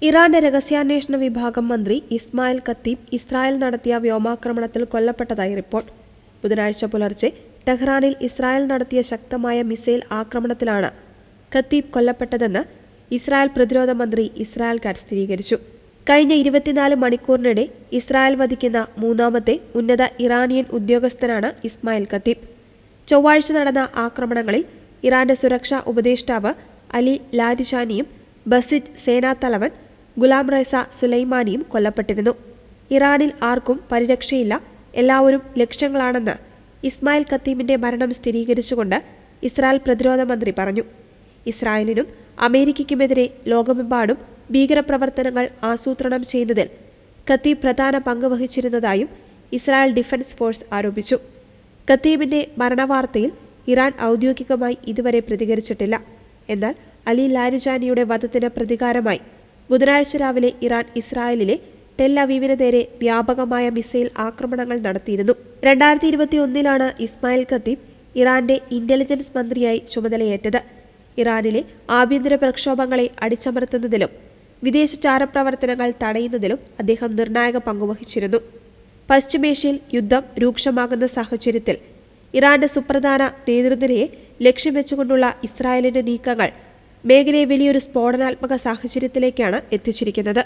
ഇറാന്റെ രഹസ്യാന്വേഷണ വിഭാഗം മന്ത്രി ഇസ്മായിൽ ഖത്തീബ് ഇസ്രായേൽ നടത്തിയ വ്യോമാക്രമണത്തിൽ കൊല്ലപ്പെട്ടതായി റിപ്പോർട്ട്. ബുധനാഴ്ച പുലർച്ചെ ടെഹ്റാനിൽ ഇസ്രായേൽ നടത്തിയ ശക്തമായ മിസൈൽ ആക്രമണത്തിലാണ് ഖത്തീബ് കൊല്ലപ്പെട്ടതെന്ന് ഇസ്രായേൽ പ്രതിരോധ മന്ത്രി ഇസ്രായേൽ കാറ്റ്സ് സ്ഥിരീകരിച്ചു. കഴിഞ്ഞ 24 മണിക്കൂറിനിടെ ഇസ്രായേൽ വധിക്കുന്ന മൂന്നാമത്തെ ഉന്നത ഇറാനിയൻ ഉദ്യോഗസ്ഥനാണ് ഇസ്മായിൽ ഖത്തീബ്. ചൊവ്വാഴ്ച നടന്ന ആക്രമണങ്ങളിൽ ഇറാന്റെ സുരക്ഷാ ഉപദേഷ്ടാവ് അലി ലാരിജാനിയും ബസിറ്റ് സേനാതലവൻ ഗുലാം റസ സുലൈമാനിയും കൊല്ലപ്പെട്ടിരുന്നു. ഇറാനിൽ ആർക്കും പരിരക്ഷയില്ല, എല്ലാവരും ലക്ഷ്യങ്ങളാണെന്ന് ഇസ്മായിൽ ഖത്തീബിന്റെ മരണം സ്ഥിരീകരിച്ചുകൊണ്ട് ഇസ്രായേൽ പ്രതിരോധ മന്ത്രി പറഞ്ഞു. ഇസ്രായേലിനും അമേരിക്കയ്ക്കുമെതിരെ ലോകമെമ്പാടും ഭീകരപ്രവർത്തനങ്ങൾ ആസൂത്രണം ചെയ്യുന്നതിൽ ഖത്തീബ് പ്രധാന പങ്ക് വഹിച്ചിരുന്നതായും ഇസ്രായേൽ ഡിഫൻസ് ഫോഴ്സ് ആരോപിച്ചു. ഖത്തീബിന്റെ മരണവാർത്തയിൽ ഇറാൻ ഔദ്യോഗികമായി ഇതുവരെ പ്രതികരിച്ചിട്ടില്ല. എന്നാൽ അലി ലാരിജാനിയുടെ വധത്തിന് പ്രതികാരമായി ബുധനാഴ്ച രാവിലെ ഇറാൻ ഇസ്രായേലിലെ ടെൽ അവീവിന് നേരെ വ്യാപകമായ മിസൈൽ ആക്രമണങ്ങൾ നടത്തിയിരുന്നു. 2021 ഇസ്മായിൽ ഖത്തീബ് ഇറാന്റെ ഇന്റലിജൻസ് മന്ത്രിയായി ചുമതലയേറ്റത്. ഇറാനിലെ ആഭ്യന്തര പ്രക്ഷോഭങ്ങളെ അടിച്ചമർത്തുന്നതിലും വിദേശ ചാരപ്രവർത്തനങ്ങൾ തടയുന്നതിലും അദ്ദേഹം നിർണായക പങ്കുവഹിച്ചിരുന്നു. പശ്ചിമേഷ്യയിൽ യുദ്ധം രൂക്ഷമാകുന്ന സാഹചര്യത്തിൽ ഇറാന്റെ സുപ്രധാന നേതൃനിരയെ ലക്ഷ്യം വെച്ചുകൊണ്ടുള്ള ഇസ്രായേലിന്റെ നീക്കങ്ങൾ മേഖലയെ വലിയൊരു സ്ഫോടനാത്മക സാഹചര്യത്തിലേക്കാണ് എത്തിച്ചിരിക്കുന്നത്.